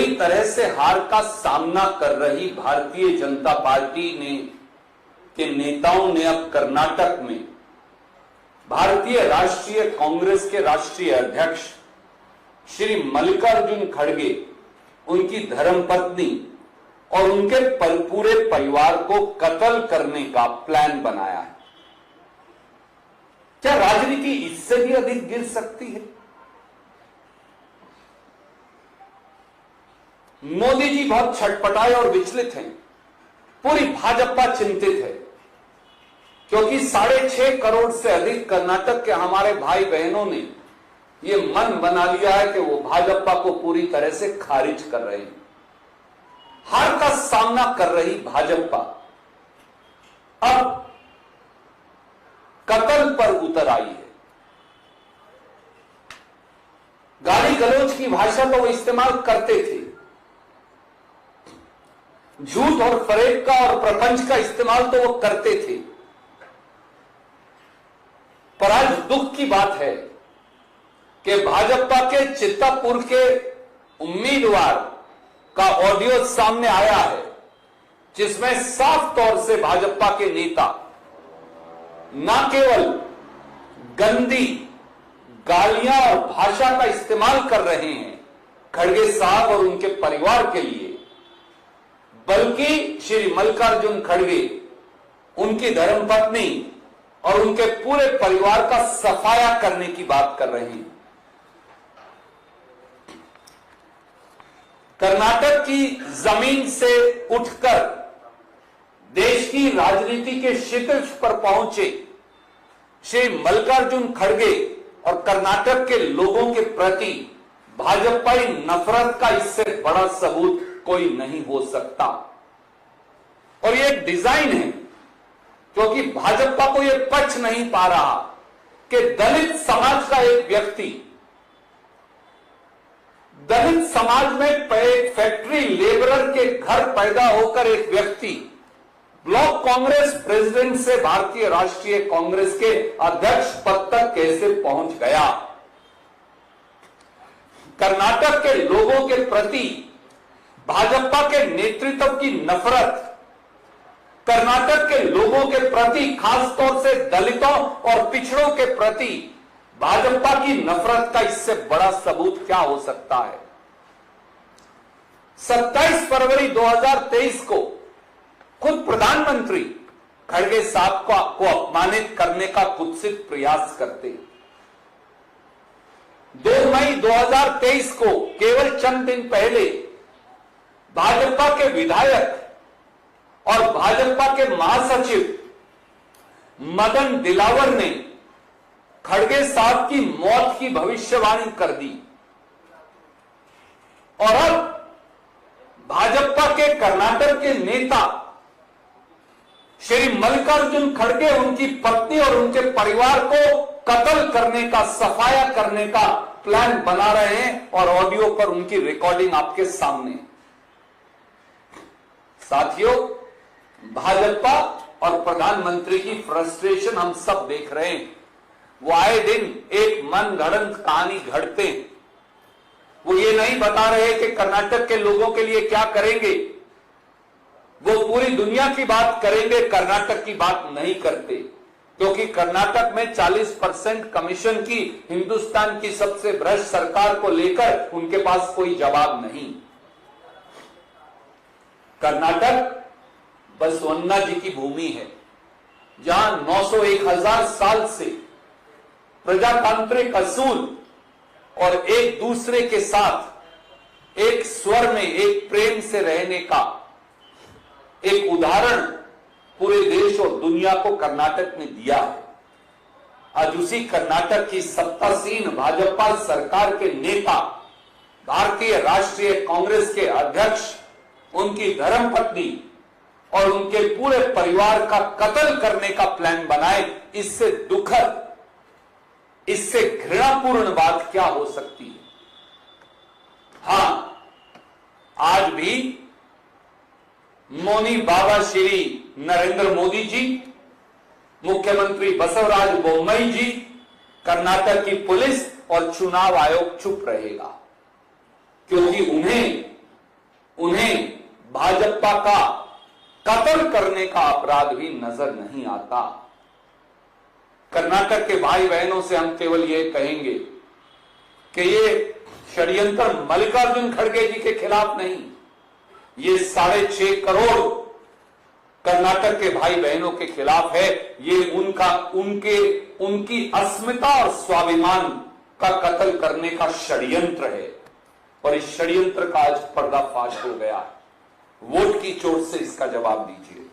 बुरी तरह से हार का सामना कर रही भारतीय जनता पार्टी के नेताओं ने अब कर्नाटक में भारतीय राष्ट्रीय कांग्रेस के राष्ट्रीय अध्यक्ष श्री मल्लिकार्जुन खड़गे, उनकी धर्मपत्नी और उनके पूरे परिवार को कत्ल करने का प्लान बनाया है। क्या राजनीति इससे भी अधिक गिर सकती है? मोदी जी बहुत छटपटाए और विचलित हैं। पूरी भाजपा चिंतित है क्योंकि 6.5 करोड़ से अधिक कर्नाटक के हमारे भाई बहनों ने यह मन बना लिया है कि वो भाजपा को पूरी तरह से खारिज कर रहे हैं। हार का सामना कर रही भाजपा अब कत्ल पर उतर आई है। गाली गलौज की भाषा तो वो इस्तेमाल करते थे, झूठ और फरेब का और प्रपंच का इस्तेमाल तो वो करते थे, पर आज दुख की बात है कि भाजपा के चित्तापुर के उम्मीदवार का ऑडियो सामने आया है जिसमें साफ तौर से भाजपा के नेता न केवल गंदी गालियां और भाषा का इस्तेमाल कर रहे हैं खड़गे साहब और उनके परिवार के लिए, बल्कि श्री मल्लिकार्जुन खड़गे, उनकी धर्मपत्नी और उनके पूरे परिवार का सफाया करने की बात कर रहे हैं। कर्नाटक की जमीन से उठकर देश की राजनीति के शीर्ष पर पहुंचे श्री मल्लिकार्जुन खड़गे और कर्नाटक के लोगों के प्रति भाजपाई नफरत का इससे बड़ा सबूत कोई नहीं हो सकता। और ये एक डिजाइन है क्योंकि भाजपा को यह पच नहीं पा रहा कि दलित समाज का एक व्यक्ति, दलित समाज में एक फैक्ट्री लेबरर के घर पैदा होकर एक व्यक्ति ब्लॉक कांग्रेस प्रेसिडेंट से भारतीय राष्ट्रीय कांग्रेस के अध्यक्ष पद तक कैसे पहुंच गया। कर्नाटक के लोगों के प्रति भाजपा के नेतृत्व की नफरत, कर्नाटक के लोगों के प्रति, खासतौर से दलितों और पिछड़ों के प्रति भाजपा की नफरत का इससे बड़ा सबूत क्या हो सकता है। 27 फरवरी 2023 को खुद प्रधानमंत्री खड़गे साहब को अपमानित करने का कुत्सित प्रयास करते। 2 मई 2023 को केवल चंद दिन पहले भाजपा के विधायक और भाजपा के महासचिव मदन दिलावर ने खड़गे साहब की मौत की भविष्यवाणी कर दी। और अब भाजपा के कर्नाटक के नेता श्री मल्लिकार्जुन खड़गे उनकी पत्नी और उनके परिवार को कत्ल करने का, सफाया करने का प्लान बना रहे हैं और ऑडियो पर उनकी रिकॉर्डिंग आपके सामने। साथियों, भाजपा और प्रधानमंत्री की फ्रस्ट्रेशन हम सब देख रहे हैं। वो आए दिन एक मनगढ़ंत कहानी घड़ते हैं। वो ये नहीं बता रहे कि कर्नाटक के लोगों के लिए क्या करेंगे, वो पूरी दुनिया की बात करेंगे, कर्नाटक की बात नहीं करते क्योंकि कर्नाटक में 40% कमीशन की हिंदुस्तान की सबसे भ्रष्ट सरकार को लेकर उनके पास कोई जवाब नहीं। कर्नाटक बसवन्ना जी की भूमि है जहां 901,000 साल से प्रजातांत्रिक असूल और एक दूसरे के साथ एक स्वर में, एक प्रेम से रहने का एक उदाहरण पूरे देश और दुनिया को कर्नाटक ने दिया है। आज उसी कर्नाटक की सत्तासीन भाजपा सरकार के नेता, भारतीय राष्ट्रीय कांग्रेस के अध्यक्ष, उनकी धर्मपत्नी और उनके पूरे परिवार का कत्ल करने का प्लान बनाए। इससे दुखद, इससे घृणापूर्ण बात क्या हो सकती है। हां, आज भी मौनी बाबा श्री नरेंद्र मोदी जी, मुख्यमंत्री बसवराज बोम्मई जी, कर्नाटक की पुलिस और चुनाव आयोग चुप रहेगा क्योंकि उन्हें उन्हें भाजपा का कत्ल करने का अपराध भी नजर नहीं आता। कर्नाटक के भाई बहनों से हम केवल यह कहेंगे कि ये षड्यंत्र मल्लिकार्जुन खड़गे जी के खिलाफ नहीं, ये 6.5 करोड़ कर्नाटक के भाई बहनों के खिलाफ है। ये उनकी अस्मिता और स्वाभिमान का कत्ल करने का षड्यंत्र है और इस षड्यंत्र का आज पर्दाफाश हो गया। वोट की चोट से इसका जवाब दीजिए।